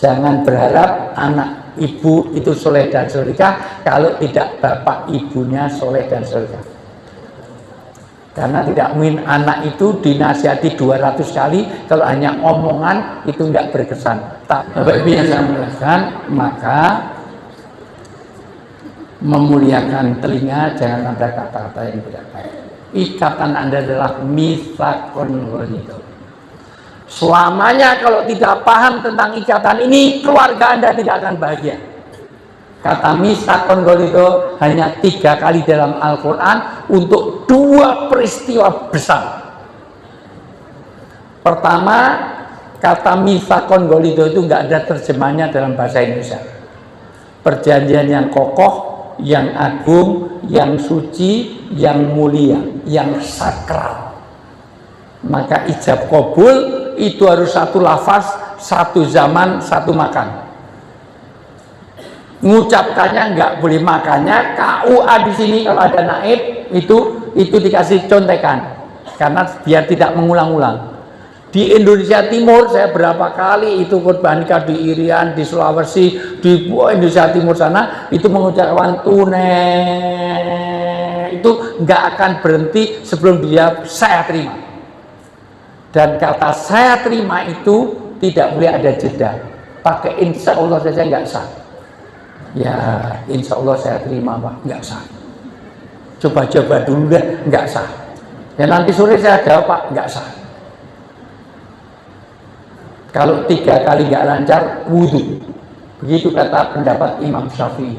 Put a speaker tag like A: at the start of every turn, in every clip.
A: Jangan berharap anak ibu itu soleh dan solehah kalau tidak bapak ibunya soleh dan solehah. Karena tidak mungkin anak itu dinasihati 200 kali, kalau hanya omongan itu tidak berkesan. Bapak Ibu yang saya muliakan, maka memuliakan telinga, jangan ada kata-kata yang tidak baik. Ikatan Anda adalah mitsaqun ghalidh. Selamanya kalau tidak paham tentang ikatan ini, keluarga Anda tidak akan bahagia. Kata mitsaqun ghalidh hanya 3 kali dalam Al-Quran untuk 2 peristiwa besar. Pertama, kata mitsaqun ghalidh itu nggak ada terjemahnya dalam bahasa Indonesia. Perjanjian yang kokoh, yang agung, yang suci, yang mulia, yang sakral. Maka ijab kabul itu harus satu lafaz, satu zaman, satu makan. Mengucapkannya nggak boleh makannya. KUA di sini kalau ada naib itu dikasih contekan karena biar tidak mengulang-ulang. Di Indonesia Timur saya berapa kali itu khutbah nikah di Irian, di Sulawesi, di Indonesia Timur sana itu mengucapkan tunai itu nggak akan berhenti sebelum dia saya terima. Dan kata saya terima itu tidak boleh ada jeda. Pakai insya Allah saja nggak sah. Ya insya Allah saya terima Pak, nggak sah. Coba-coba dulu deh, nggak sah. Ya nanti sore saya jawab Pak, nggak sah. Kalau 3 kali nggak lancar, wudhu. Begitu kata pendapat Imam Syafi'i.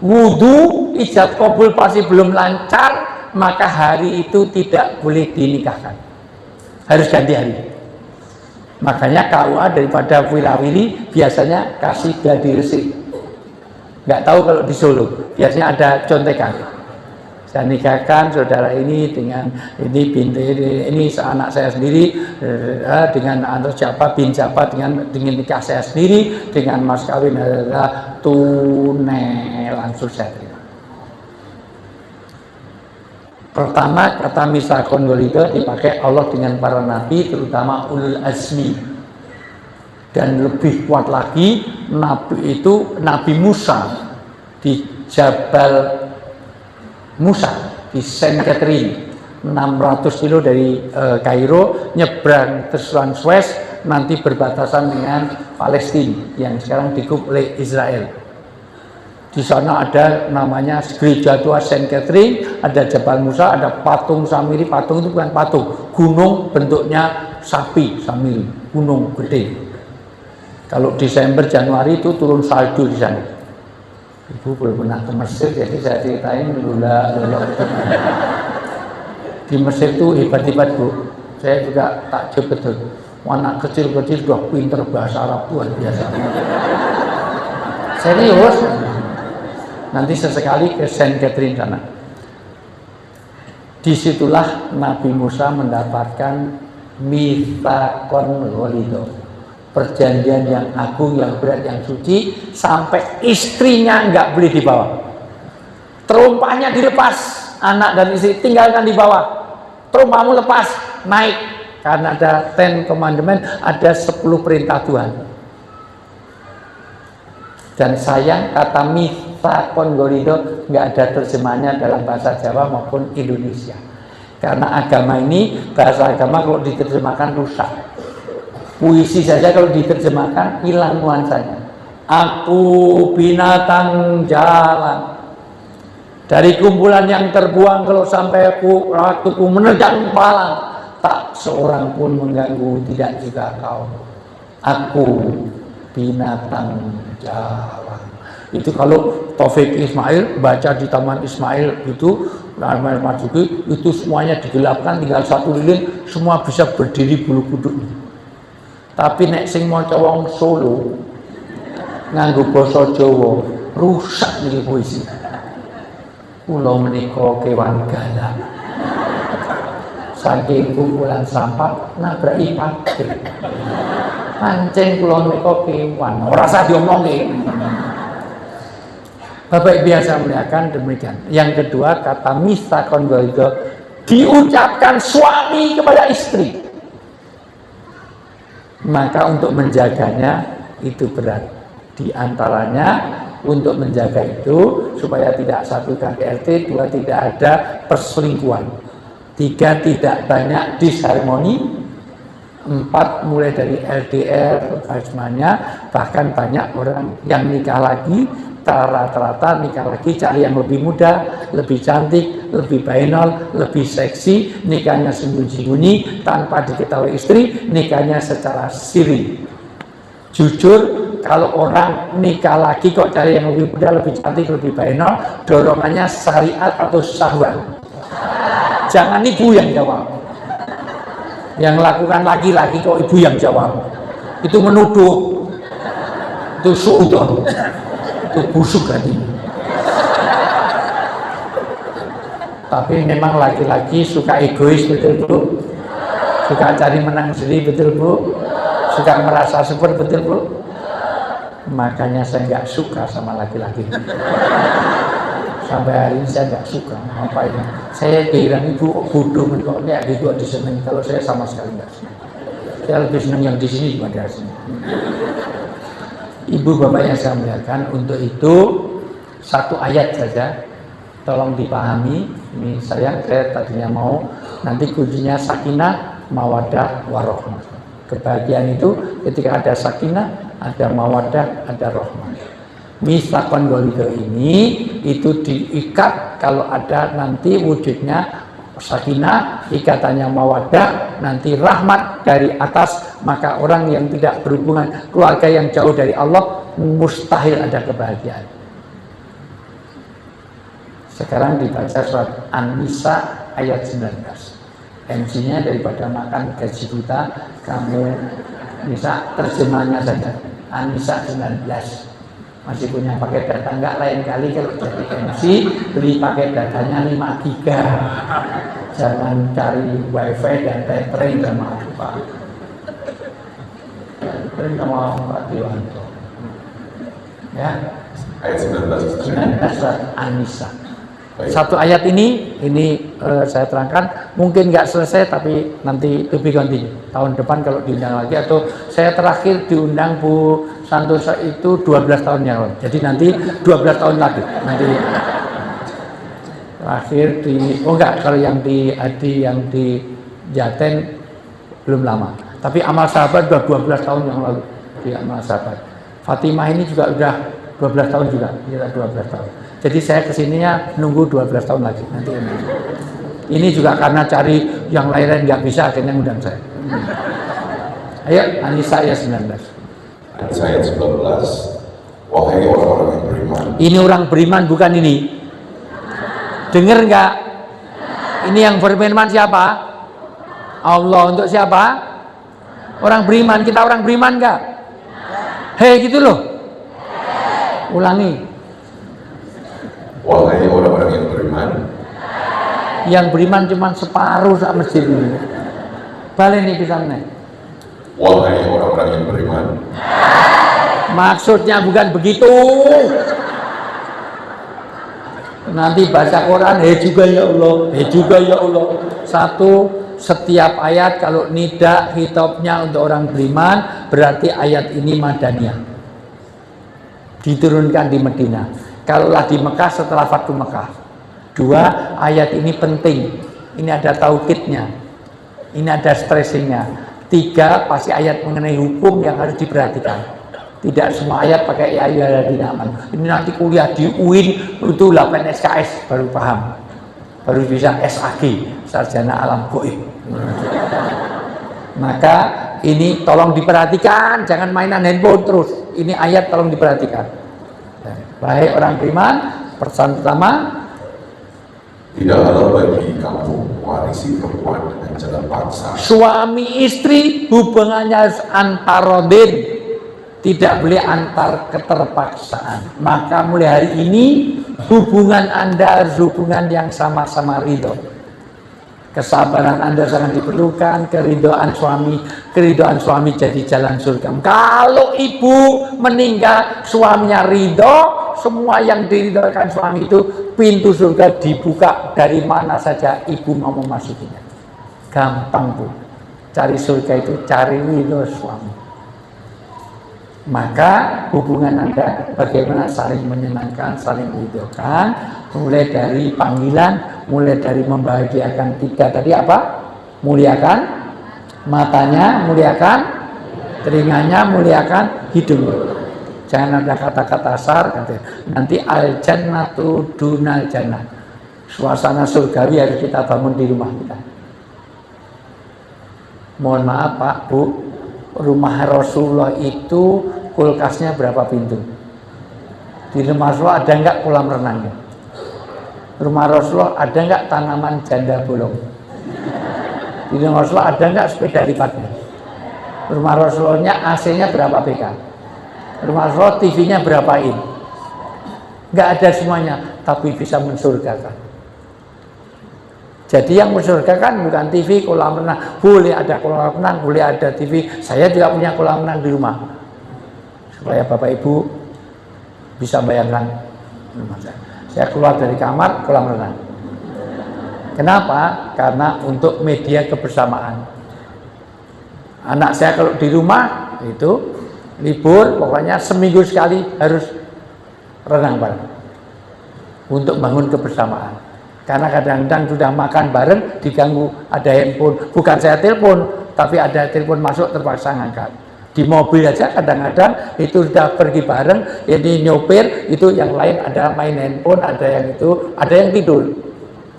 A: Wudhu, ijab kabul pasti belum lancar, maka hari itu tidak boleh dinikahkan. Harus ganti hari. Makanya KUA daripada wirawiri biasanya kasih gladi resik. Nggak tahu kalau di Solo, biasanya ada contekan. Saya nikahkan saudara ini dengan ini binti ini anak saya sendiri dengan anak siapa bin siapa dengan nikah saya sendiri dengan mas kawin adalah tunai langsung saya terima. Pertama kata mitsaqun ghalidh dipakai Allah dengan para nabi terutama ulul azmi, dan lebih kuat lagi nabi itu Nabi Musa di Jabal Musa di Saint Catherine 600 kilo dari Kairo nyebrang ke Suez nanti berbatasan dengan Palestina yang sekarang dikuasai oleh Israel. Di sana ada namanya gereja tua Saint Catherine, ada Jabal Musa, ada patung Samiri. Patung itu bukan patung, gunung bentuknya sapi Samiri, gunung gede. Kalau Desember Januari itu turun salju di sana. Ibu belum pernah ke Mesir, jadi saya ceritain dulu. Di Mesir itu hebat-hebat Bu. Saya juga takjub betul. Anak kecil-kecil sudah pinter bahasa Arab luar biasa. Serius. Nanti sesekali ke Saint Catherine sana. Disitulah Nabi Musa mendapatkan mitsaqun ghalidh, perjanjian yang agung, yang berat, yang suci, sampai istrinya nggak boleh dibawa. Terumpahnya dilepas, anak dan istri tinggalkan di bawah. Terumpahmu lepas, naik, karena ada 10 commandment, ada 10 perintah Tuhan. Dan sayang kata mitsaqun ghalidh nggak ada terjemahannya dalam bahasa Jawa maupun Indonesia. Karena agama ini, bahasa agama kalau diterjemahkan rusak. Puisi saja kalau diterjemahkan hilang nuansanya. Aku binatang jalan, dari kumpulan yang terbuang, kalau sampai waktuku menerjang palang, tak seorang pun mengganggu, tidak juga kau. Aku binatang jalan. Itu kalau Taufik Ismail baca di Taman Ismail itu Ismail Marzuki, itu semuanya digelapkan, tinggal 1 lilin, semua bisa berdiri bulu kuduk. Tapi nek sing maca wong Solo nganggo basa Jawa rusak niki puisi. Kula menika kewan galak. Saking kumpulan sampah nabraki pabrik. Pancen kula menika kewan, ora usah diomongke. Bapak biasa muliakan demikian. Yang kedua kata mitsaqun ghalidh diucapkan suami kepada istri. Maka untuk menjaganya itu berat. Di antaranya untuk menjaga itu supaya tidak, 1 KDRT, 2 tidak ada perselingkuhan, 3 tidak banyak disharmoni, 4 mulai dari LDR semuanya, bahkan banyak orang yang nikah lagi, rata-rata nikah lagi cari yang lebih muda, lebih cantik, lebih bainal, lebih seksi, nikahnya sembunyi-sembunyi tanpa diketahui istri, nikahnya secara siri. Jujur, kalau orang nikah lagi kok cari yang lebih muda, lebih cantik, lebih bainal, dorongannya syariat atau syahwat. Jangan ibu yang jawab. Yang lakukan laki-laki kok ibu yang jawab. Itu menuduh. Itu suudon. Itu busuk hati. Tapi memang laki-laki suka egois, betul Bu. Suka cari menang sendiri, betul Bu. Suka merasa super, betul Bu. Makanya saya nggak suka sama laki-laki. Sampai hari ini saya nggak suka. Apa itu? Saya bilang ibu bodoh, kok lihat ibu diseneng. Kalau saya sama sekali nggak senang. Saya lebih senang yang di sini daripada di sini. Ibu bapak yang saya muliakan, untuk itu 1 ayat saja, tolong dipahami. Ini saya tadinya mau nanti kuncinya sakinah, mawaddah, warahmah. Kebahagiaan itu ketika ada sakinah, ada mawaddah, ada rahmah. Mitsaqan ghalidha ini itu diikat kalau ada nanti wujudnya sakinah, ikatannya mawaddah, nanti rahmat dari atas, maka orang yang tidak berhubungan, keluarga yang jauh dari Allah, mustahil ada kebahagiaan. Sekarang dibaca surat An-Nisa ayat 19. MC-nya daripada makan gaji buta, kamu bisa terjemahnya saja. An-Nisa 19. Masih punya paket data, enggak, lain kali kalau jadi MC beli paket datanya 5 giga. Jangan cari wifi dan tethering sama apa. Tethering sama Pak Dewanto. Ya.
B: Ayat 19.
A: An-Nisa. 1 ayat ini saya terangkan, mungkin nggak selesai tapi nanti to be continue. Tahun depan kalau diundang lagi, atau saya terakhir diundang Bu Santosa itu 12 tahun yang lalu. Jadi nanti 12 tahun lagi. Nanti terakhir kalau yang di Adi, yang di Jaten belum lama. Tapi Amal Sahabat sudah 12 tahun yang lalu di Amal Sahabat. Fatimah ini juga udah 12 tahun juga, kita 12 tahun. Jadi saya kesininya nunggu 12 tahun lagi nanti. Ini juga karena cari yang lain nggak bisa, akhirnya undang saya. Ayo, An-Nisa ayat 19.
B: Ayat 19. Wahai orang-orang yang beriman.
A: Ini orang beriman, bukan ini. Dengar nggak? Ini yang berfirman siapa? Allah. Untuk siapa? Orang beriman. Kita orang beriman nggak? Hei, gitu loh. Ulangi.
B: Wahai orang-orang yang beriman.
A: Yang beriman cuma separuh sak masjid ini. Balik nih pisangnya.
B: Wahai orang-orang yang beriman.
A: Maksudnya bukan begitu. Nanti baca Quran, juga ya Allah, juga ya Allah. 1, setiap ayat kalau nida hitopnya untuk orang beriman, berarti ayat ini Madaniyah. Diturunkan di Madinah. Kalaulah di Mekah setelah Fathu Mekah. 2, ayat ini penting. Ini ada taukidnya. Ini ada stressingnya. 3, pasti ayat mengenai hukum yang harus diperhatikan. Tidak semua ayat pakai ya ayyuhalladzina amanu. Ini nanti kuliah di UIN itu 8 SKS baru paham. Baru bisa SAG, sarjana alam gaib. Maka ini tolong diperhatikan, jangan mainan handphone terus. Ini ayat tolong diperhatikan. Baik orang beriman, pesan pertama,
B: tidak halal bagi kamu warisi perempuan dengan cara paksa.
A: Suami istri hubungannya harus antarodin, tidak boleh antar keterpaksaan. Maka mulai hari ini hubungan Anda harus hubungan yang sama-sama ridho. Kesabaran Anda sangat diperlukan, keridhaan suami jadi jalan surga. Kalau ibu meninggal, suaminya ridho, semua yang diridhokan suami itu, pintu surga dibuka dari mana saja ibu mau memasukinya. Gampang Bu, cari surga itu cari ridho suami. Maka hubungan Anda bagaimana saling menyenangkan, saling meridhokan, mulai dari panggilan, mulai dari membahagiakan tiga tadi apa? Muliakan matanya, muliakan telinganya, muliakan hidungnya. Jangan ada kata-kata kasar, nanti al jannatu dunal jannah. Suasana surgawi harus kita bangun di rumah kita. Mohon maaf Pak, Bu, rumah Rasulullah itu kulkasnya berapa pintu? Di rumah Rasulullah ada enggak kolam renangnya? Rumah Rasulullah ada enggak tanaman janda bolong? Di rumah Rasulullah ada enggak sepeda lipatnya? Rumah Rasulullah AC-nya berapa PK? Rumah Rasulullah TV-nya berapa in? Enggak ada semuanya, tapi bisa mensurgakan. Jadi yang mensurgakan bukan TV, kolam renang. Boleh ada kolam renang, boleh ada TV. Saya juga punya kolam renang di rumah. Supaya Bapak Ibu bisa bayangkan rumah saya. Saya keluar dari kamar, kolam renang. Kenapa? Karena untuk media kebersamaan. Anak saya kalau di rumah itu libur, pokoknya seminggu sekali harus renang bareng untuk bangun kebersamaan. Karena kadang-kadang sudah makan bareng diganggu, ada handphone, bukan saya telepon, tapi ada telepon masuk terpaksa ngangkat. Di mobil aja kadang-kadang itu sudah pergi bareng, ini nyopir, itu yang lain ada main handphone, ada yang itu, ada yang tidur.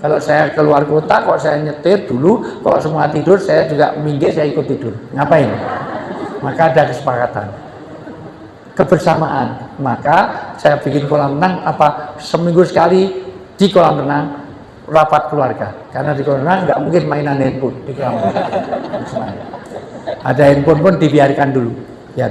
A: Kalau saya keluar kota, kalau saya nyetir dulu, kalau semua tidur, saya juga minggir, saya ikut tidur. Ngapain? Maka ada kesepakatan. Kebersamaan. Maka saya bikin kolam renang, seminggu sekali di kolam renang, rapat keluarga. Karena di kolam renang nggak mungkin mainan handphone di kolam renang. Ada handphone pun dibiarkan dulu. Ya,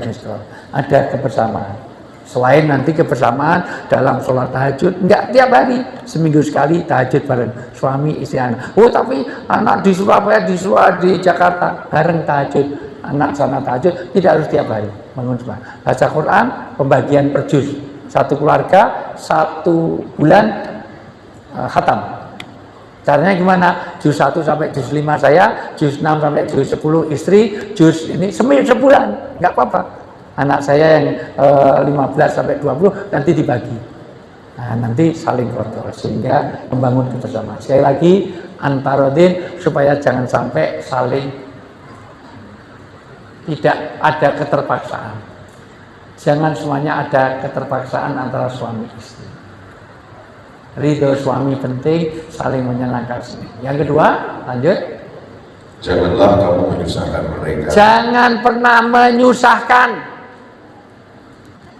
A: ada kebersamaan. Selain nanti kebersamaan dalam sholat tahajud, enggak tiap hari, seminggu sekali tahajud bareng suami istri anak. Oh tapi anak di Surabaya, di Jakarta bareng tahajud, anak sana tahajud, tidak harus tiap hari. Bangun semua. Baca Quran, pembagian per juz. Satu keluarga, 1 bulan khatam. Caranya gimana? Juz 1 sampai juz 5 saya, juz 6 sampai juz 10 istri, juz ini sebulan, nggak apa-apa. Anak saya yang 15 sampai 20 nanti dibagi. Nah, nanti saling kontrol sehingga membangun kebersamaan. Sekali lagi antarodin supaya jangan sampai saling tidak ada keterpaksaan. Jangan semuanya ada keterpaksaan antara suami istri. Ridho suami penting, saling menyenangkan. Yang kedua, lanjut.
B: Janganlah kamu menyusahkan mereka.
A: Jangan pernah menyusahkan.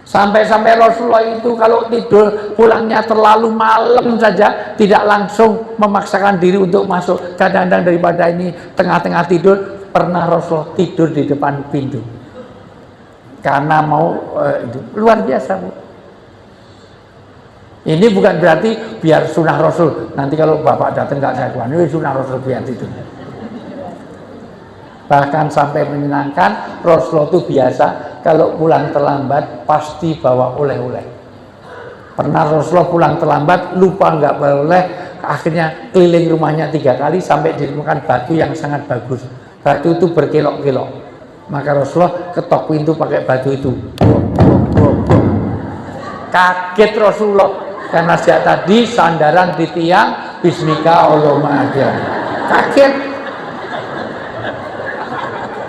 A: Sampai-sampai Rasulullah itu kalau tidur pulangnya terlalu malam saja, tidak langsung memaksakan diri untuk masuk. Kadang-kadang daripada ini tengah-tengah tidur, pernah Rasulullah tidur di depan pintu. Karena mau luar biasa, Bu. Ini bukan berarti biar sunnah Rasul. Nanti kalau Bapak datang nggak saya kuat, ini sunnah Rasul biar tidur. Bahkan sampai menyenangkan, Rasulullah itu biasa kalau pulang terlambat pasti bawa oleh-oleh. Pernah Rasulullah pulang terlambat, lupa nggak bawa oleh, akhirnya keliling rumahnya 3 kali sampai ditemukan batu yang sangat bagus. Batu itu berkelok-kelok. Maka Rasulullah ketok pintu pakai batu itu. Kaget Rasulullah karena sejak tadi sandaran di tiang bismika Allahumma aja. Kaget.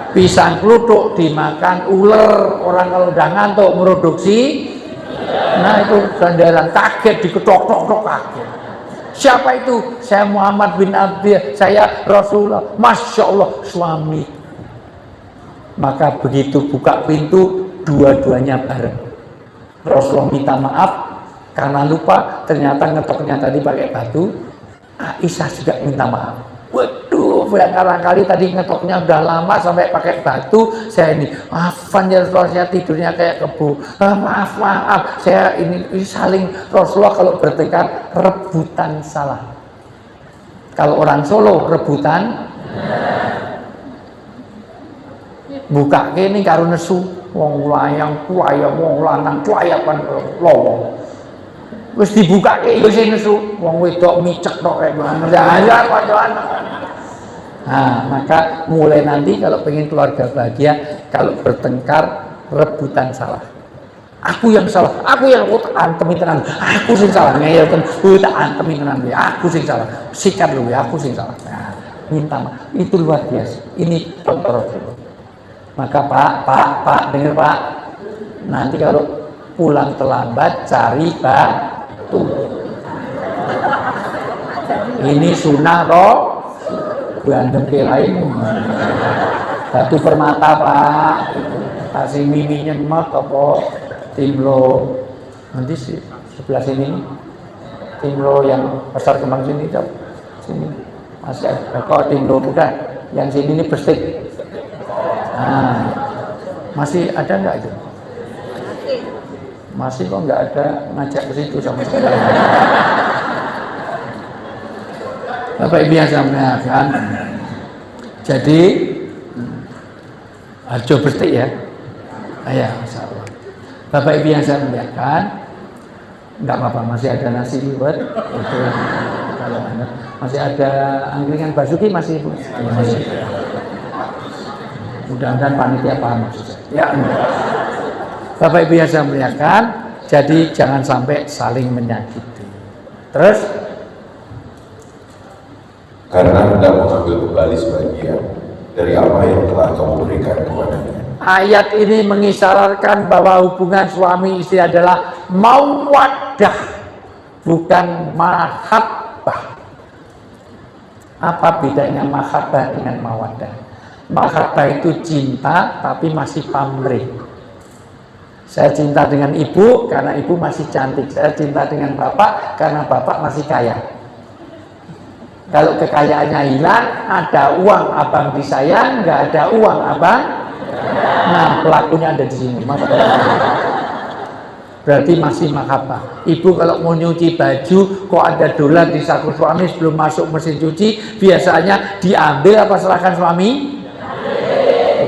A: Pisang kluthuk dimakan ular, orang kalau udah ngantuk produksi. Nah itu sandaran, kaget diketok-tok kaget. Siapa itu? Saya Muhammad bin Abdillah, saya Rasulullah. Masya Allah suami. Maka begitu buka pintu, dua-duanya bareng. Rasulullah minta maaf karena lupa, ternyata ngetoknya tadi pakai batu. Aisyah juga minta maaf. Waduh, barangkali tadi ngetoknya udah lama sampai pakai batu. Saya ini, maafan ya Rasulullah, saya tidurnya kayak kebu. Maaf, saya ini saling. Rasulullah kalau bertekad rebutan salah. Kalau orang Solo rebutan buka ini karo nesu, wong layang kuaya, wong lanang kuayapan lowong. Wis dibuka ke yo sing nesu, wong wedok micek tok kayak gimana. Ya padahal. Nah, maka mulai nanti kalau pengen keluarga bahagia, kalau bertengkar rebutan salah. Aku yang salah, aku yang antemi tenan, aku sing salah, ngeyel ten, tak antemi tenan, aku sing salah, sikat lu, aku sing salah. Nah, minta maaf, itu luar biasa. Ini contoh Rasulullah. Maka Pak, dengar Pak, nanti kalau pulang terlambat cari batu. Ini sunnah roh, bandem lain. Batu permata Pak, kasih mimi nyemet apa? Timlo nanti sebelah sini Timlo yang pasar kembang sini masih ada kok Timlo bukan yang sini ini Bestik. Nah, masih ada nggak itu? Masih kok nggak ada ngajak ke situ sama sekali. Bapak Ibu yang saya muliakan, jadi Harjo Bestik ya, ya Masya Allah. Bapak Ibu yang saya muliakan, enggak apa-apa, masih ada nasi liwet, itu kalau masih ada angkringan Basuki masih Ibu. Ya, masih. Mudah-mudahan panitia paham maksud saya. Ya, Bapak Ibu yang saya muliakan, jadi jangan sampai saling menyakiti. Terus
B: karena hendak mengambil kembali sebagian dari apa yang telah kamu berikan kepadanya.
A: Ayat ini mengisyaratkan bahwa hubungan suami istri adalah mawaddah, bukan mahabbah. Apa bedanya mahabbah dengan mawaddah? Mahabbah itu cinta tapi masih pamrih. Saya cinta dengan ibu karena ibu masih cantik. Saya cinta dengan bapak karena bapak masih kaya. Kalau kekayaannya hilang, ada uang abang disayang, nggak ada uang abang. Nah, pelakunya ada di sini. Berarti masih mahabbah. Ibu kalau mau nyuci baju, kok ada dolar di saku suami sebelum masuk mesin cuci, biasanya diambil apa serahkan suami?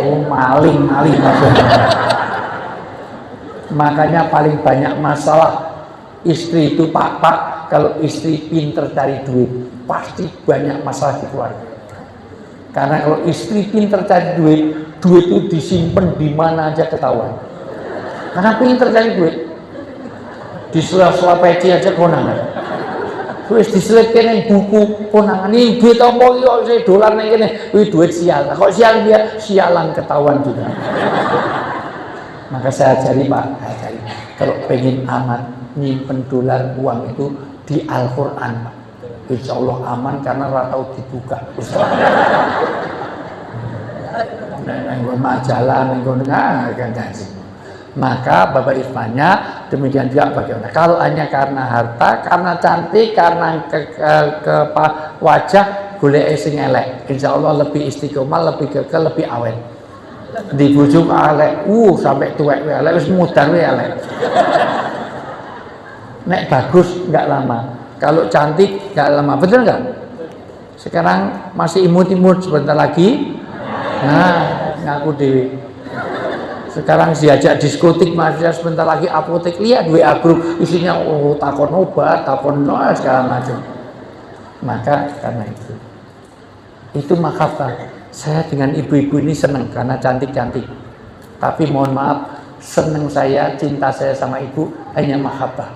A: Oh, maling maksudnya. Makanya paling banyak masalah istri itu pak, kalau istri pinter cari duit, pasti banyak masalah di keluarga. Karena kalau istri pinter cari duit itu disimpan di mana aja ketahuan. Karena pinter cari duit, di sela-sela peci aja konangan. Terus diselipkan buku konangan, ini duit apa yo, saya dolar nih ini, duit sial. Kok sial dia? Sialan ketahuan juga. Maka saya ajari Pak, kalau pengen aman nyimpen dolar uang itu di Al-Quran Pak. Insya Allah aman karena ratau dibuka. Majalah, maka Bapak Irfannya demikian juga bagaimana. Kalau hanya karena harta, karena cantik, karena ke wajah, boleh sing elek. Insya Allah lebih istiqomah, lebih kekal, lebih awet. Dibujuk elek, sampai tuwek elek, wis mudar elek. Nek bagus nggak lama. Kalau cantik nggak lama, betul nggak? Sekarang masih imut-imut, sebentar lagi, nah ngaku dewi. Sekarang diajak diskotik, masih sebentar lagi apotek, lihat WA grup isinya takon obat, takon segala macam. Maka karena itu mahabbah. Saya dengan ibu-ibu ini senang karena cantik-cantik. Tapi mohon maaf, senang saya, cinta saya sama ibu hanya mahabbah.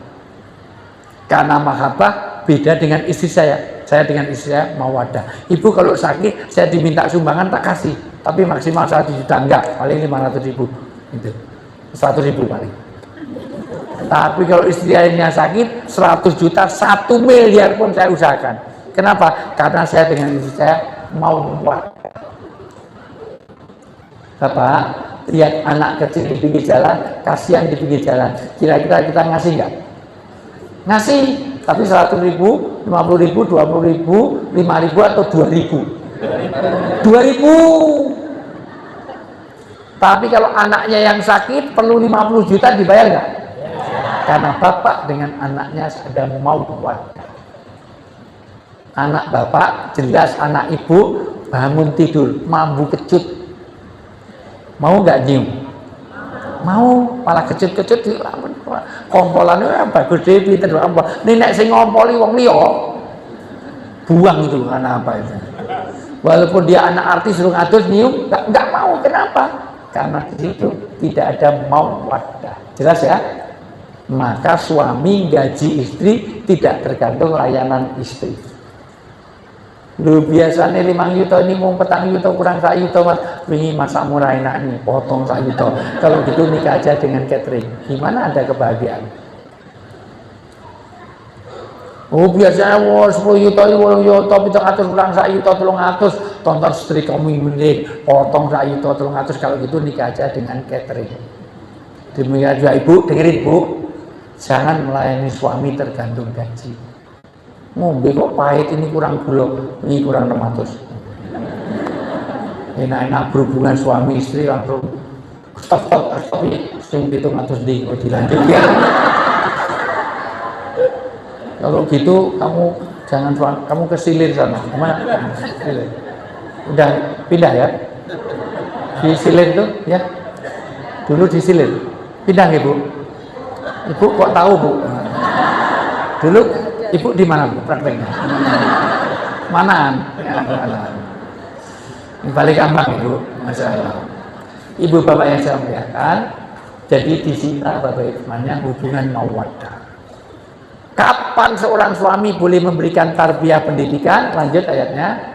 A: Karena mahabbah beda dengan istri saya. Saya dengan istri saya mawaddah. Ibu kalau sakit, saya diminta sumbangan tak kasih. Tapi maksimal 1 juta enggak, paling 500 ribu. Itu 100 ribu paling. Tapi kalau istri saya sakit, 100 juta, 1 miliar pun saya usahakan. Kenapa? Karena saya dengan istri saya mawaddah. Bapak, lihat anak kecil di pinggir jalan, kasihan di pinggir jalan. Kira-kira kita ngasih enggak? Ngasih, tapi 100 ribu, 50 ribu, 20 ribu, 5 ribu atau 2 ribu? 2 ribu. Tapi kalau anaknya yang sakit perlu 50 juta dibayar nggak? Karena bapak dengan anaknya ada mawaddah. Anak bapak jelas, anak ibu bangun tidur, mambu kecut. Mau nggak nyium? Mau, malah kecut-kecut di kompolannya bagus deh, pinter ampun. Nenek sing ngompoli wong liya. Buang itu karena apa itu? Walaupun dia anak artis suruh ngatur nyium, nggak mau. Kenapa? Karena di situ tidak ada mawaddah. Jelas ya? Maka suami gaji istri tidak tergantung layanan istri. Lu biasanya 5 juta ini mau 4 juta kurang 1 juta mas, ini masak murah enak nih, potong 1 juta. Kalau gitu nikah aja dengan catering, gimana ada kebahagiaan? Oh biasanya 10 juta, 20 juta, 700 kurang 1 juta, 300, tonton istri kamu ini, potong 1 juta, 300. Kalau gitu nikah aja dengan catering. Demikian juga ibu, dengerin bu, jangan melayani suami tergantung gaji. Ngombe kok pahit, ini kurang gula, ini kurang 600. Enak-enak berhubungan suami istri langsung stop, sing 700 di dilanjut ya. Kalau gitu kamu jangan kamu ke Silir sana. Kemana? Silir. Udah pindah ya? Di Silir tuh ya? Dulu di Silir. Pindah ibu? Ibu kok tahu bu? Dulu ibu di mana bu prakteknya? Manaan? Ya, Manaan. Balik ambang ibu, masya Allah. Ibu bapak yang saya muliakan, jadi disita bapak ikhwannya hubungan mawaddah. Kapan seorang suami boleh memberikan tarbiyah pendidikan? Lanjut ayatnya.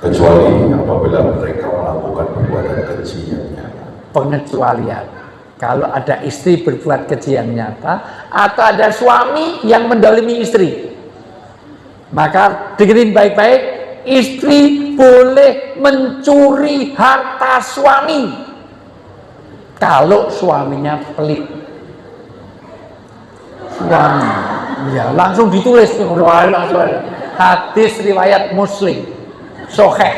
B: Kecuali apabila mereka melakukan perbuatan keji yang nyata.
A: Pengecualian. Kalau ada istri berbuat keji yang nyata, atau ada suami yang mendolimi istri, maka dengerin baik-baik, istri boleh mencuri harta suami kalau suaminya pelit. Suami, ya langsung ditulis hadis riwayat Muslim, Sahih,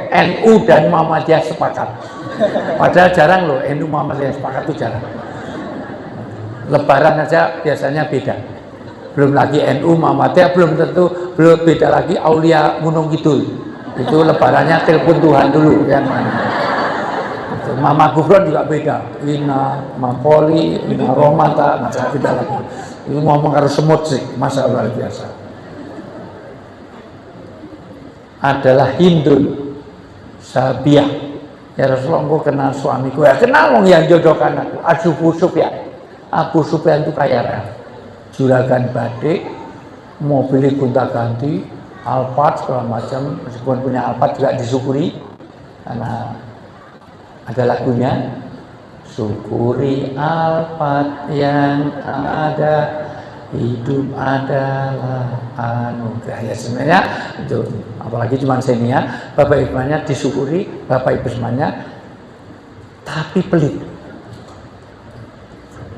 A: NU dan Muhammadiyah sepakat. Padahal jarang loh NU Muhammadiyah sepakat, itu jarang. Lebaran aja biasanya beda. Belum lagi NU Muhammadiyah, belum tentu, belum beda lagi Aulia Gunung Kidul. Itu lebarannya telepon Tuhan dulu yang mana. Mama Gufron juga beda, Ina Mapoli, Ina Romata, masa beda lagi. Itu ngomong harus semut sih, masa luar biasa. Adalah Hindun Sabiah. Ya Rasulullah, aku kenal suamiku. Ya kenal wong yang jodohkan aku. Abu Sufyan. Abu Sufyan itu kaya raya. Juragan badik, mobilnya gonta-ganti, Alphard segala macam. Meskipun punya Alphard juga disyukuri, karena ada lagunya, syukuri Alphard yang ada, hidup adalah anugerah. Ya sebenarnya itu, apalagi cuma senia, bapak ibunya disyukuri, bapak ibu semuanya, tapi pelit.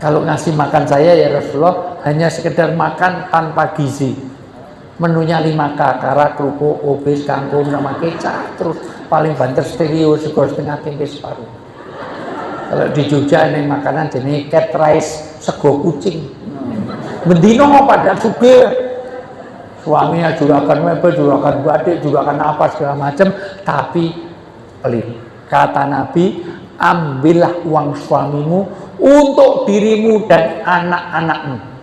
A: Kalau ngasih makan saya ya Rasulullah hanya sekedar makan tanpa gizi. Menunya 5K, kara, kerupuk, obis, kangkung, sama kecap, terus paling banter stereo, segor setengah tempe separuh. Kalau di Jogja ini makanan jenis cat rice, sego kucing. Mendino pada suge. Suaminya juragan mebel, juragan badik, juragan apa segala macam, tapi pelit. Kata Nabi, ambillah uang suamimu untuk dirimu dan anak-anakmu.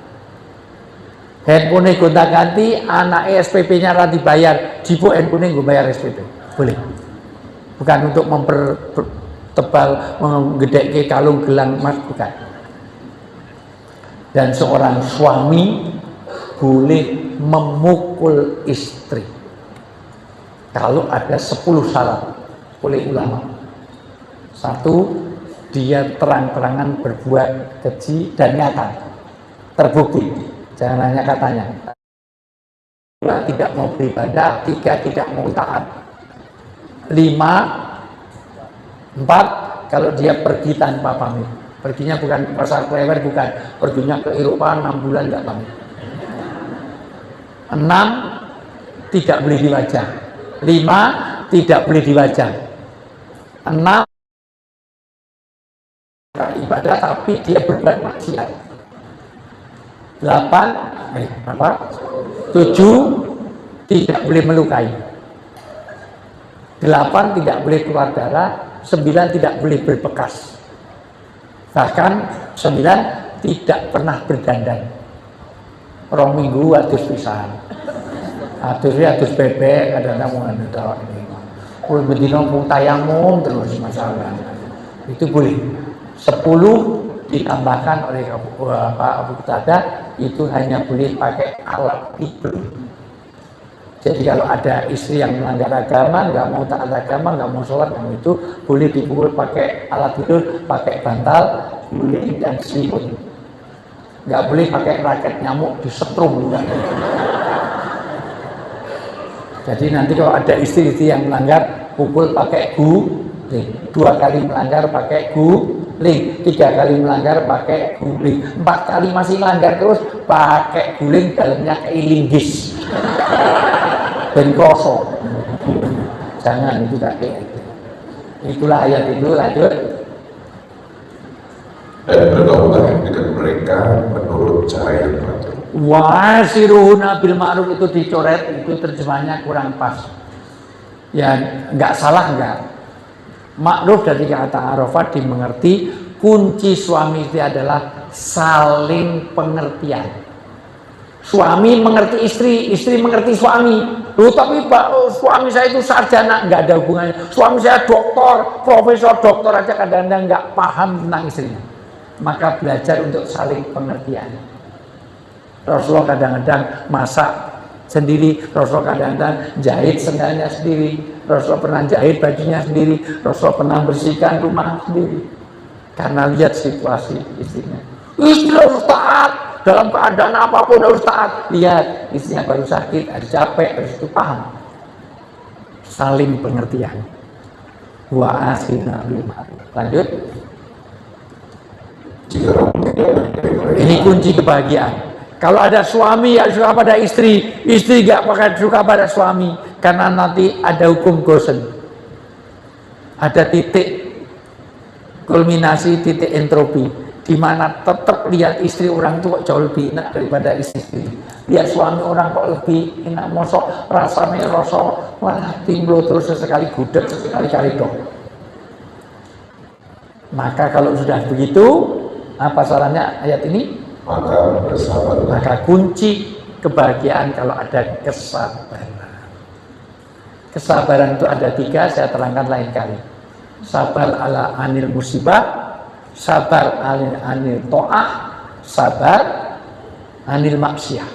A: Handphone gonta-ganti, anak SPP-nya rati bayar, jipo handphone gue bayar SPP, boleh. Bukan untuk mempertebal, menggedek kalung gelang emas, bukan. Dan seorang suami boleh memukul istri kalau ada 10 syarat oleh ulama. 1, dia terang-terangan berbuat keji dan nyata, terbukti. Jangan hanya katanya. 2, tidak mau beribadah. 3, tidak mau taat. 5, 4, kalau dia pergi tanpa pamit. Perginya bukan ke pasar klewer, bukan. Perginya ke Eropa 6 bulan tidak pamit. 6, tidak boleh diwajah. 5, tidak boleh diwajah. 6, ibadah tapi dia berbuat maksiat. 7, tidak boleh melukai. 8, tidak boleh keluar darah. 9, tidak boleh berbekas. Bahkan 9, tidak pernah berdandan. Rong minggu atus pisan. Atus bebek, kadang-kadang mau ini. Kue bedino pun tayamum terus masalah. Itu boleh. 10 ditambahkan oleh Pak Abu Qatadah itu hanya boleh pakai alat tidur. Jadi kalau ada istri yang melanggar agama, nggak mau taat agama, nggak mau sholat, itu boleh dipukul pakai alat tidur, pakai bantal, boleh dan selimut. Nggak boleh pakai raket nyamuk disetrum. Enggak. Jadi nanti kalau ada istri-istri yang melanggar, pukul pakai guling. 2 kali melanggar pakai guling, 3 kali melanggar pakai guling, 4 kali masih melanggar terus pakai guling, dalamnya kayak linggis. Ben kosong. Jangan itu kakek. Itulah ayat itu, lanjut.
B: Dan bergaulah dengan mereka menurut cara yang baik.
A: Wasiruhuna bil ma'ruf itu dicoret, itu terjemahnya kurang pas. Ya nggak salah nggak. Ma'ruf dari kata Arafat dimengerti kunci suami istri adalah saling pengertian. Suami mengerti istri, istri mengerti suami. Loh tapi Pak, suami saya itu sarjana, nggak ada hubungannya. Suami saya doktor, profesor doktor aja kadang-kadang nggak paham tentang istrinya. Maka belajar untuk saling pengertian. Rasulullah kadang-kadang masak sendiri, Rasulullah kadang-kadang jahit sendalnya sendiri, Rasulullah pernah jahit bajunya sendiri, Rasulullah pernah bersihkan rumah sendiri. Karena lihat situasi istrinya. Istri harus taat. Dalam keadaan apapun harus taat. Lihat, istrinya baru sakit, harus capek, harus itu paham. Saling pengertian. Wa akhirna bil ma'ruf. Lanjut. Ini kunci kebahagiaan. Kalau ada suami yang suka pada istri, istri gak pakai suka pada suami, karena nanti ada hukum gosen. Ada titik kulminasi, titik entropi. Di mana tetap lihat istri orang tua jauh lebih enak daripada istri. Lihat suami orang kok lebih enak, mosok rasanya rasa malah timbul terus sesekali gudeg, sekali-kali dong. Maka kalau sudah begitu, apa sarannya ayat ini?
B: Maka bersabarlah.
A: Maka kunci kebahagiaan kalau ada kesabaran. Kesabaran itu ada 3, saya terangkan lain kali. Sabar ala anil musibah, sabar anil to'ah, sabar anil maksiyah.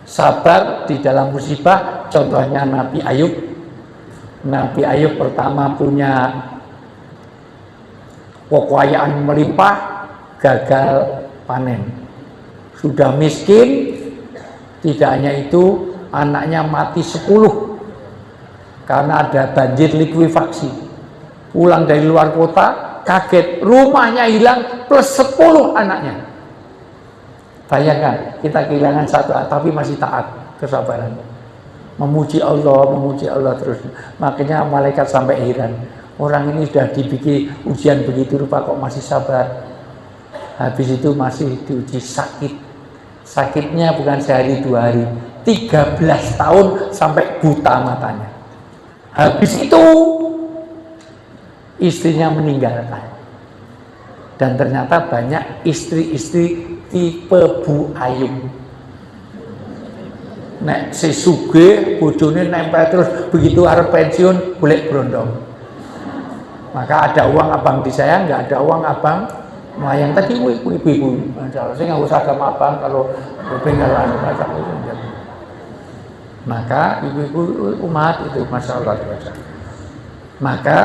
A: Sabar di dalam musibah, contohnya Nabi Ayub. Nabi Ayub pertama punya kekayaan melimpah, gagal panen. Sudah miskin, tidak hanya itu, anaknya mati 10 karena ada banjir likuifaksi. Pulang dari luar kota, kaget, rumahnya hilang plus 10 anaknya. Bayangkan, kita kehilangan 1 tapi masih taat, kesabaran. Memuji Allah terus. Makanya malaikat sampai heran. Orang ini sudah dibikin ujian begitu rupa kok masih sabar. Habis itu masih diuji sakit. Sakitnya bukan sehari 2 hari, 13 tahun sampai buta matanya. Habis itu istrinya meninggalkan. Dan ternyata banyak istri-istri tipe Bu Ayub. Nek sesuge bojone nempel terus, begitu arep pensiun golek brondong. Maka ada uang abang disayang, nggak ada uang abang melayang. Tadi ibu-ibu masalah saya nggak usah agama abang kalau kepengaruhan masalah itu. Maka ibu-ibu umat itu masalah. Maka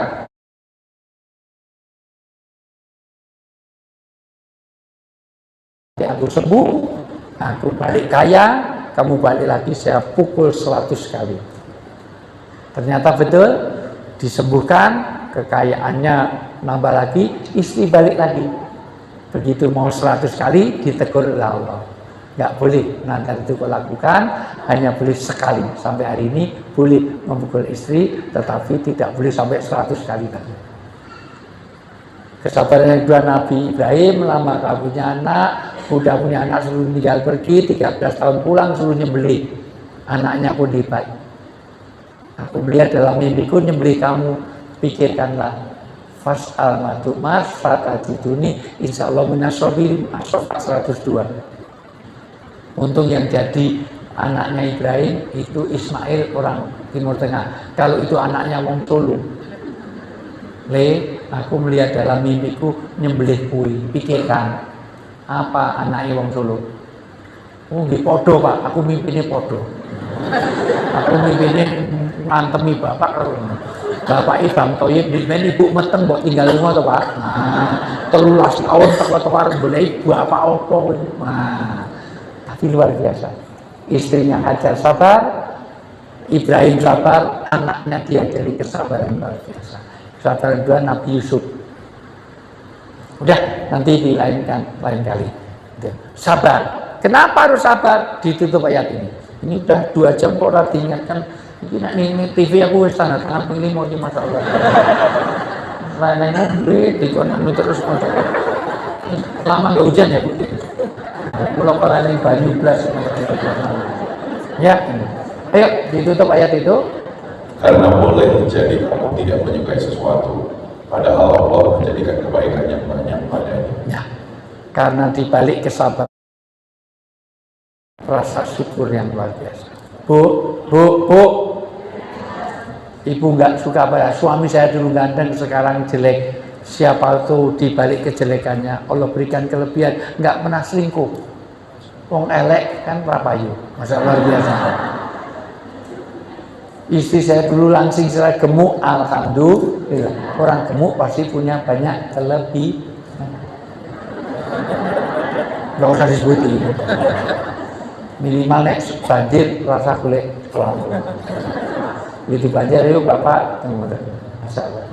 A: aku sembuh, aku balik kaya, kamu balik lagi, saya pukul 100 kali. Ternyata betul, disembuhkan, kekayaannya nambah lagi, istri balik lagi. Begitu mau 100 kali, ditegur oleh Allah. Nggak boleh, nanti itu kau lakukan, hanya boleh sekali. Sampai hari ini boleh memukul istri, tetapi tidak boleh sampai 100 kali lagi. Kesabaran kedua Nabi Ibrahim, lama tak punya anak, udah punya anak suruh tinggal pergi, 13 tahun pulang suruh nyembelih. Anaknya pun hebat. Aku melihat dalam mimpiku nyembelih kamu, pikirkanlah. Fas'al matu'mas fatajiduni insyaallah minasabirin. As-Saffat 102. Untung yang jadi anaknya Ibrahim itu Ismail orang Timur Tengah. Kalau itu anaknya wong Solo, aku melihat dalam mimpiku nyembelih kui. Pikirkan, apa anaknya wong Solo? Oh, di podo Pak, aku mimpinya podo. Aku mimpinya ngantemi bapak kalau bapak Ibang Toyib di mana ibu meteng buat tinggal rumah tuh Pak. Telulas tahun teko-teko boleh bapak opo. Tapi luar biasa. Istrinya Hajar sabar, Ibrahim sabar, anaknya dia dari kesabaran luar biasa. Kesabaran kedua Nabi Yusuf. Udah, nanti lain kali. Sabar. Kenapa harus sabar? Ditutup ayat ini. Ini udah 2 jam kok diingatkan. Ini TV aku wis sangat pilih mau di masalah. Lainnya beli dikonan terus lama nggak hujan ya Bu. Kalau orang yang banyu belas. Ya, ayo ditutup ayat itu.
B: Karena boleh jadi kamu tidak menyukai sesuatu, padahal Allah menjadikan kebaikan yang banyak padanya.
A: Ya, karena dibalik kesabaran rasa syukur yang luar biasa. Bu, ibu nggak suka apa ya? Suami saya dulu ganteng, sekarang jelek. Siapa tuh dibalik kejelekannya Allah berikan kelebihan, nggak pernah selingkuh. Wong elek kan rapayu, masa luar biasa. Istri saya dulu langsing, saya gemuk, alhamdulillah. Orang gemuk pasti punya banyak kelebihan. Nggak usah disebutin. Minimal nek banjir rasa kulit kelam. Itu banjir itu Bapak kemudian masalah.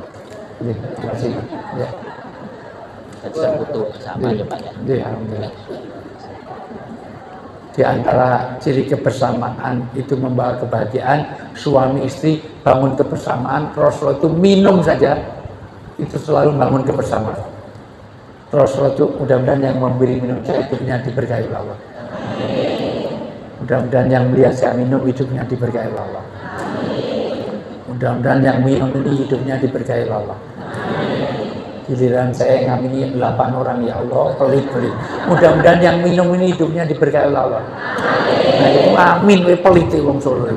A: Terima kasih. Ya.
C: Bisa butuh bersama ya Pak ya.
A: Alhamdulillah. Di antara ciri kebersamaan itu membawa kebahagiaan, suami istri bangun kebersamaan. Rasulullah itu minum saja itu selalu bangun kebersamaan. Rasulullah itu mudah-mudahan yang memberi minum saya hidupnya diberkahi Allah. Mudah-mudahan yang melihat saya minum hidupnya diberkahi Allah. Mudah-mudahan yang minum ini hidupnya diberkahi Allah. Giliran saya ngamini 8 orang ya Allah, pelit-pelit. Mudah-mudahan yang minum ini hidupnya diberkahi Allah. Nah itu amin, we pelit wong Solo.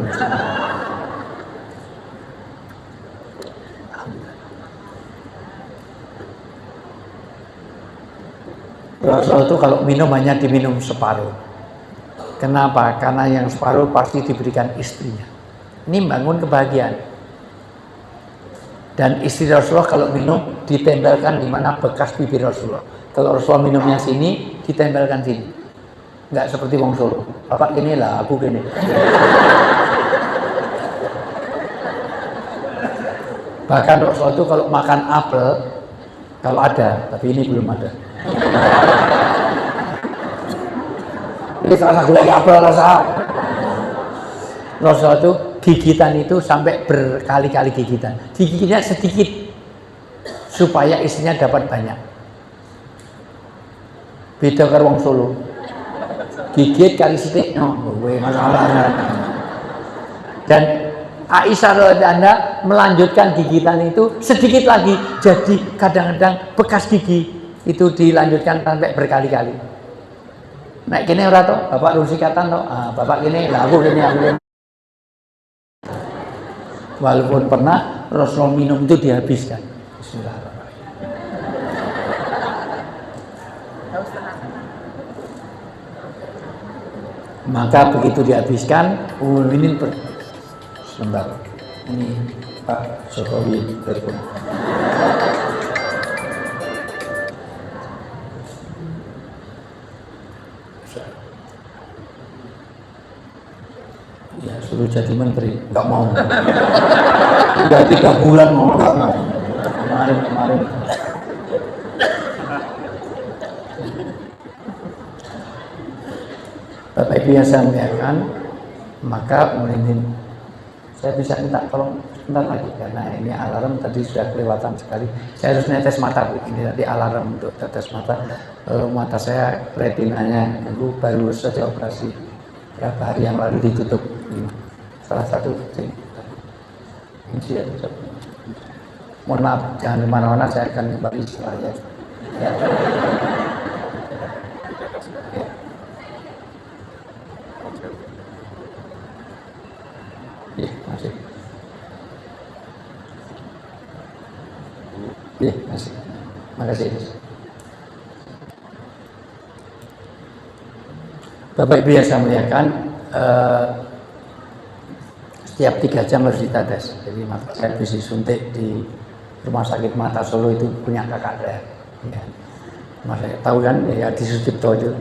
A: Rasul itu kalau minum hanya diminum separuh. Kenapa? Karena yang separuh pasti diberikan istrinya. Ini bangun kebahagiaan. Dan istri Rasulullah kalau minum ditempelkan di mana bekas bibir Rasulullah. Kalau Rasulullah minumnya sini, ditempelkan sini. Enggak seperti wong Solo. Bapak gini lah, aku gini. Bahkan Rasulullah itu kalau makan apel, kalau ada, tapi ini belum ada. Ini rasa gula apel rasa. Rasulullah itu gigitan itu sampai berkali-kali gigitan. Gigitnya sedikit supaya istrinya dapat banyak. Beda karo wong Solo. Gigit kali sithik, masalah. Dan Aisyah radhiyallahu melanjutkan gigitan itu sedikit lagi. Jadi kadang-kadang bekas gigi itu dilanjutkan sampai berkali-kali. Nek kene ora to, Bapak rusi katan to. Bapak kene, lah aku kene. Walaupun pernah Rasulullah minum itu dihabiskan. Bismillahirrahmanirrahim. Maka begitu dihabiskan, ini sebentar. Ini Pak Jokowi telepon. Ya suruh jadi menteri, nggak mau. Udah 3 bulan mau nggak mau. Kemarin. Bapak Ibu yang saya muliakan, maka mungkin saya bisa minta tolong sebentar lagi karena ini alarm tadi sudah kelewatan sekali. Saya harus netes mata, ini tadi alarm untuk tetes mata. Mata saya retinanya dulu baru saja operasi. Berapa hari yang lalu ditutup. Salah satu ini ya, mohon maaf, jangan kemana-mana, saya akan kembali setelahnya. Ya. Ya, masih. Iya, makasih. Bapak Ibu yang saya muliakan, setiap 3 jam harus ditetes. Jadi saya bisa suntik di Rumah Sakit Mata Solo itu punya kakak saya. Ya. Mas saya tahu kan ya di Sucipto itu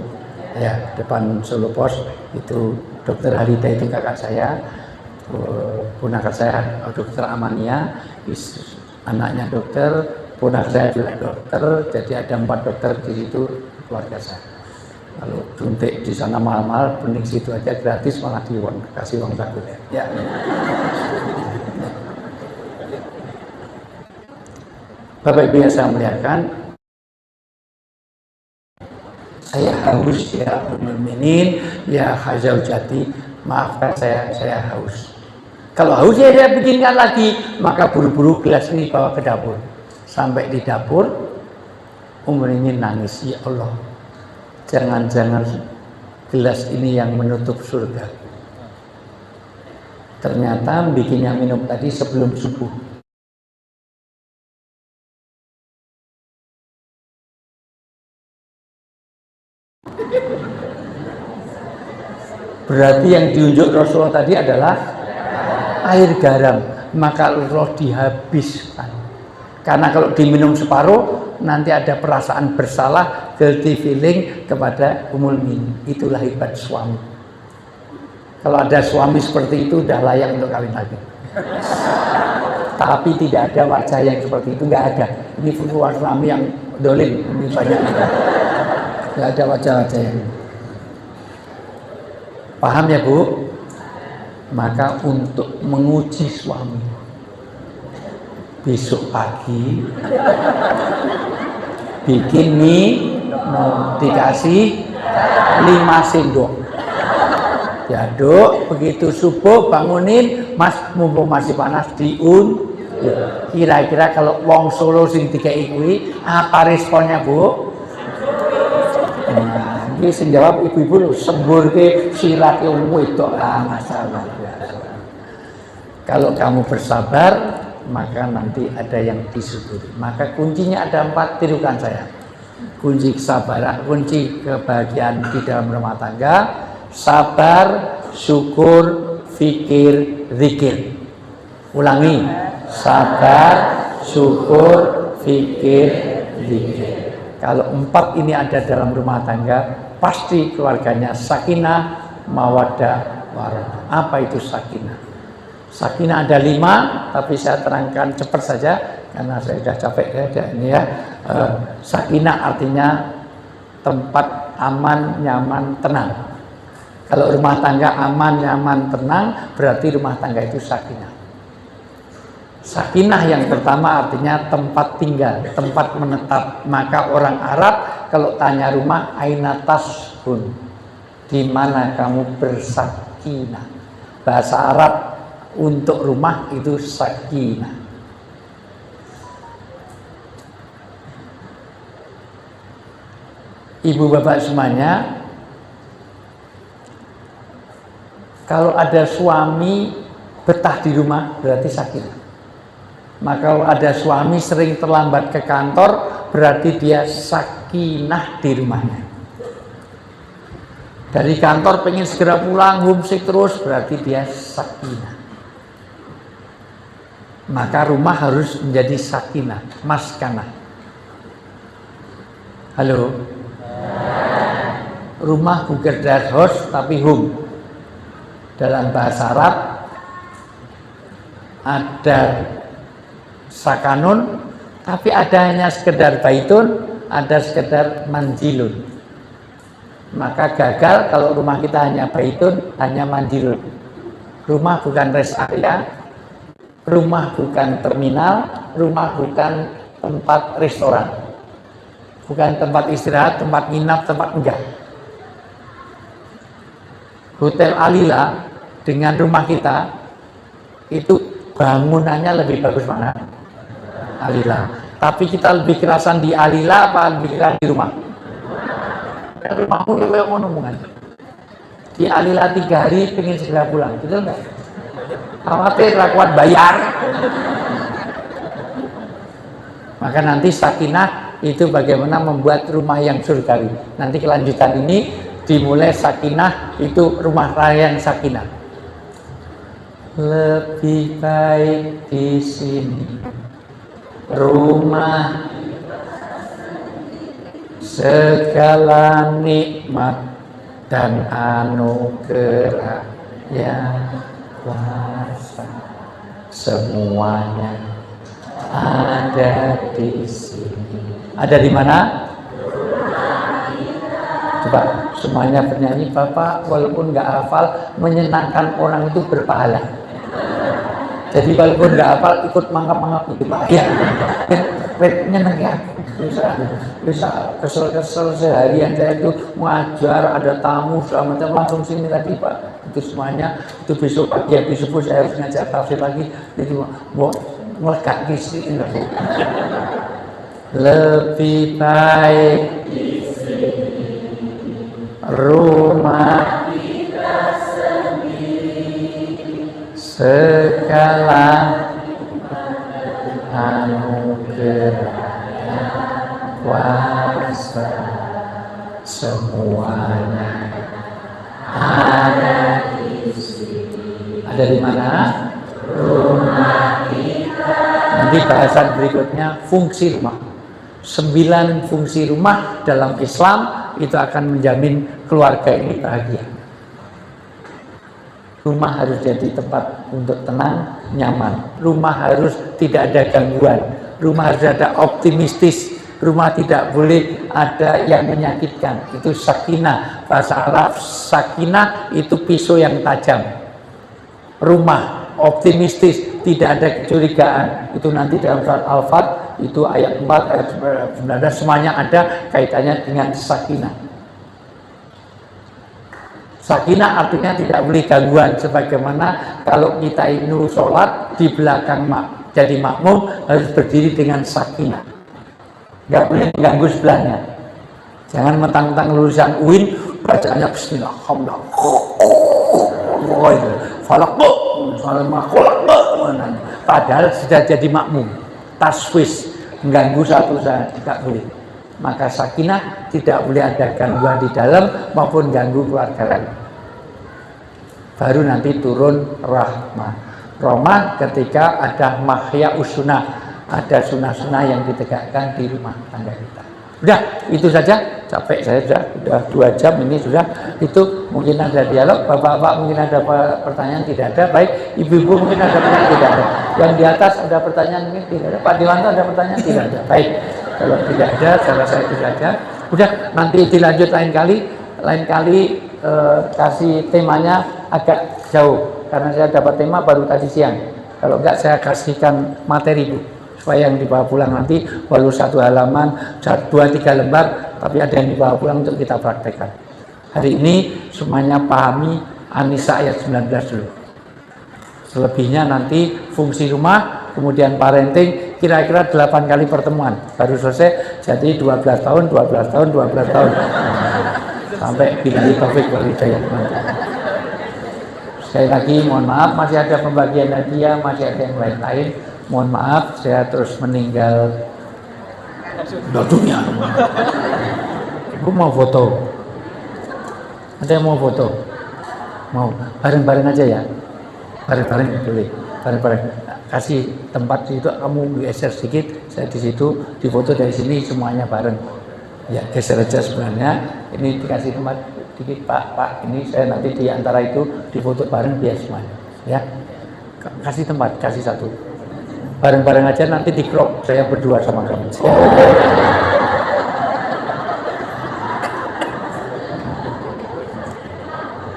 A: ya depan Solo Pos itu Dokter Harita itu kakak saya, ponakan saya Dokter Amania, anaknya dokter, ponakan saya juga dokter, jadi ada 4 dokter di situ keluarga saya. Kalau suntik di sana mahal-mahal, mending situ aja gratis malah kasih uang saku ya. Bapak Ibu yang saya muliakan, saya haus ya mukminin ya hazaujati, maafkan saya haus. Kalau haus ya saya bikinkan lagi, maka buru-buru gelas ini bawa ke dapur. Sampai di dapur, mukminin nangis, ya Allah, jangan-jangan gelas ini yang menutup surga. Ternyata bikinnya minum tadi sebelum subuh. Berarti yang diunjuk Rasulullah tadi adalah air garam, maka roh dihabiskan. Karena kalau diminum separuh, nanti ada perasaan bersalah, guilty feeling kepada Ummul Mukminin. Itulah hebat suami. Kalau ada suami seperti itu, udah layak untuk kawin lagi. Tapi tidak ada wajah yang seperti itu, nggak ada. Ini suami yang dolim, ini banyak. Nggak ada wajah-wajah yang. Paham ya Bu? Maka untuk menguji suami, besok pagi bikin mie dikasih 5 sendok diaduk, begitu subuh bangunin, Mas mumpung masih panas diun. Kira-kira kalau wong Solo sing dikei kuwi apa responnya Bu? Ini sing jawab ibu-ibu sembur ke sirat yang wedok lah, masalah. Kalau kamu bersabar, maka nanti ada yang disyukuri. Maka kuncinya ada 4, tirukan saya. Kunci kesabaran, kunci kebahagiaan di dalam rumah tangga, sabar, syukur, fikir, zikir. Ulangi, sabar, syukur, fikir, zikir. Kalau 4 ini ada dalam rumah tangga, pasti keluarganya sakinah, mawaddah, warahmah. Apa itu sakinah? Sakinah ada 5, tapi saya terangkan cepat saja karena saya sudah capek ya ini ya. Sakinah artinya tempat aman, nyaman, tenang. Kalau rumah tangga aman, nyaman, tenang, berarti rumah tangga itu sakinah. Sakinah yang pertama artinya tempat tinggal, tempat menetap. Maka orang Arab kalau tanya rumah, aina taskun, di mana kamu bersakinah. Bahasa Arab untuk rumah itu sakinah. Ibu bapak semuanya, kalau ada suami betah di rumah berarti sakinah. Maka kalau ada suami sering terlambat ke kantor, berarti dia sakinah di rumahnya. Dari kantor pengen segera pulang, homesick terus, berarti dia sakinah. Maka rumah harus menjadi sakinah, maskanah. Halo? Rumah bukan that house, tapi home. Dalam bahasa Arab ada sakanun, tapi ada hanya sekedar baitun, ada sekedar manjilun. Maka gagal kalau rumah kita hanya baitun, hanya manjilun. Rumah bukan rest area, rumah bukan terminal, rumah bukan tempat restoran, bukan tempat istirahat, tempat nginap, tempat enggak. Hotel Alila dengan rumah kita itu bangunannya lebih bagus mana? Alila. Tapi kita lebih kerasan di Alila apa lebih keras di rumah? Rumahmu itu yang ngomongan. Di Alila 3 hari pengen segera pulang, betul nggak? Khawatir kuat bayar. Maka nanti sakinah itu bagaimana membuat rumah yang surgawi. Nanti kelanjutan ini dimulai sakinah itu rumah raya yang sakinah. Lebih baik di sini rumah segala nikmat dan anugerah yang kuasa semuanya ada di sini. Ada di mana? Coba semuanya bernyanyi. Bapak walaupun nggak hafal, menyenangkan orang itu berpahala. Jadi walaupun nggak hafal, ikut mangkap-mangkap itu Pak. Ya, nyenang ya. Bisa kesel-kesel seharian saya itu mengajar, ada tamu segala macam, langsung sini tadi Pak. Itu semuanya, itu besok pagi habis subuh saya harus ngajak tafsir lagi. Jadi mau melekat di sini. Lebih baik rumah segala anugerah kuasa semuanya ada di sini. Ada di mana? Rumah kita. Nanti bahasan berikutnya fungsi rumah. 9 fungsi rumah dalam Islam itu akan menjamin keluarga ini bahagia. Rumah harus jadi tempat untuk tenang, nyaman. Rumah harus tidak ada gangguan. Rumah harus ada optimistis. Rumah tidak boleh ada yang menyakitkan. Itu sakinah. Bahasa Arab sakinah itu pisau yang tajam. Rumah optimistis, tidak ada kecurigaan. Itu nanti dalam surat Al-Fat itu ayat 4, ayat 19 semuanya ada kaitannya dengan sakinah. Sakinah artinya tidak boleh gangguan, sebagaimana kalau kita ini sholat di belakang jadi makmum harus berdiri dengan sakinah, nggak boleh mengganggu sebelahnya. Jangan mentang-mentang lulusan UIN bacanya bismillah, padahal sudah jadi makmum, taswis, mengganggu satu saat, tidak boleh. Maka sakinah tidak boleh ada gangguan di dalam maupun ganggu keluarga lain. Baru nanti turun rahmah. Rahmah ketika ada mahya usunah, ada sunnah-sunnah yang ditegakkan di rumah tangga kita. Udah, itu saja. Capek saya sudah 2 jam ini sudah. Itu mungkin ada dialog. Bapak-bapak mungkin ada pertanyaan, tidak ada. Baik, ibu-ibu mungkin ada pertanyaan, tidak ada. Yang di atas ada pertanyaan, mungkin tidak ada. Pak Dewanto ada pertanyaan, tidak ada. Baik, kalau tidak ada, saya rasa itu saja. Udah, nanti dilanjut lain kali. Lain kali kasih temanya agak jauh. Karena saya dapat tema baru tadi siang. Kalau enggak saya kasihkan materi Bu, supaya yang dibawa pulang nanti walau 1 halaman, 2-3 lembar, tapi ada yang dibawa pulang untuk kita praktekkan. Hari ini semuanya pahami An-Nisa ayat 19 dulu. Selebihnya nanti fungsi rumah, kemudian parenting, kira-kira 8 kali pertemuan baru selesai. Jadi 12 tahun, 12 tahun, 12 tahun sampai billahi taufik wal hidayah. Sekali lagi mohon maaf, masih ada pembagian hadiah, masih ada yang lain-lain. Mohon maaf, saya terus meninggal dunia. Ibu mau foto? Ada yang mau foto? Mau? Bareng-bareng aja ya? Bareng-bareng boleh. Bareng-bareng. Kasih tempat di situ, kamu geser sedikit, saya di situ, difoto dari sini semuanya bareng. Ya geser aja sebenarnya. Ini dikasih tempat sedikit Pak. Ini saya nanti di antara itu difoto bareng biar semuanya. Ya, kasih tempat, kasih satu. Bareng-bareng aja nanti di crop saya berdua sama kamu.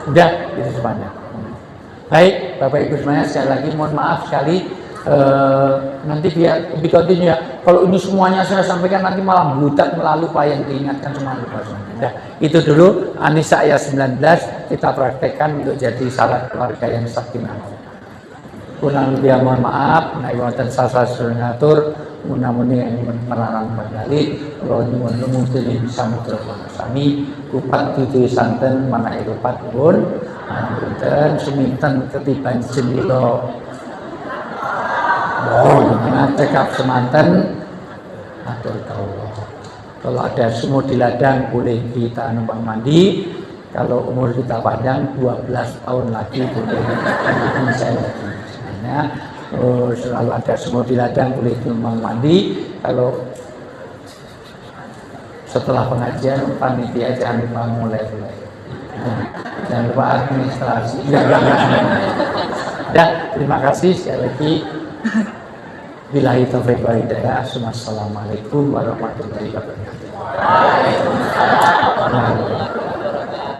A: Udah, itu semuanya. Baik, Bapak Ibu semuanya, sekali lagi mohon maaf sekali. Nanti biar continue ya. Kalau ini semuanya saya sampaikan nanti malah bludak melalui apa yang diingatkan semua lupa. Udah, itu dulu An-Nisa ayat 19 kita praktekkan untuk jadi syarat keluarga yang sakinah. Kurang lebih mohon maaf, nek wonten sasa-sasa ngatur munamuni merarang bali kula nyuwun lumutun bisa mutra sami kupat dudu santen manake kupat pun dan suminten ketiban jendela cekap semanten atur ke Allah. Kalau ada sumur di ladang boleh kita numpang mandi. Kalau umur kita panjang 12 tahun lagi boleh saya lagi. Sebenarnya selalu ada sumur di ladang boleh numpang mandi. Kalau setelah pengajian panitia jangan lupa mulai. Jangan lupa administrasi. Ya, terima kasih sekali lagi. Billahi taufiq wal hidayah. Assalamualaikum warahmatullahi wabarakatuh.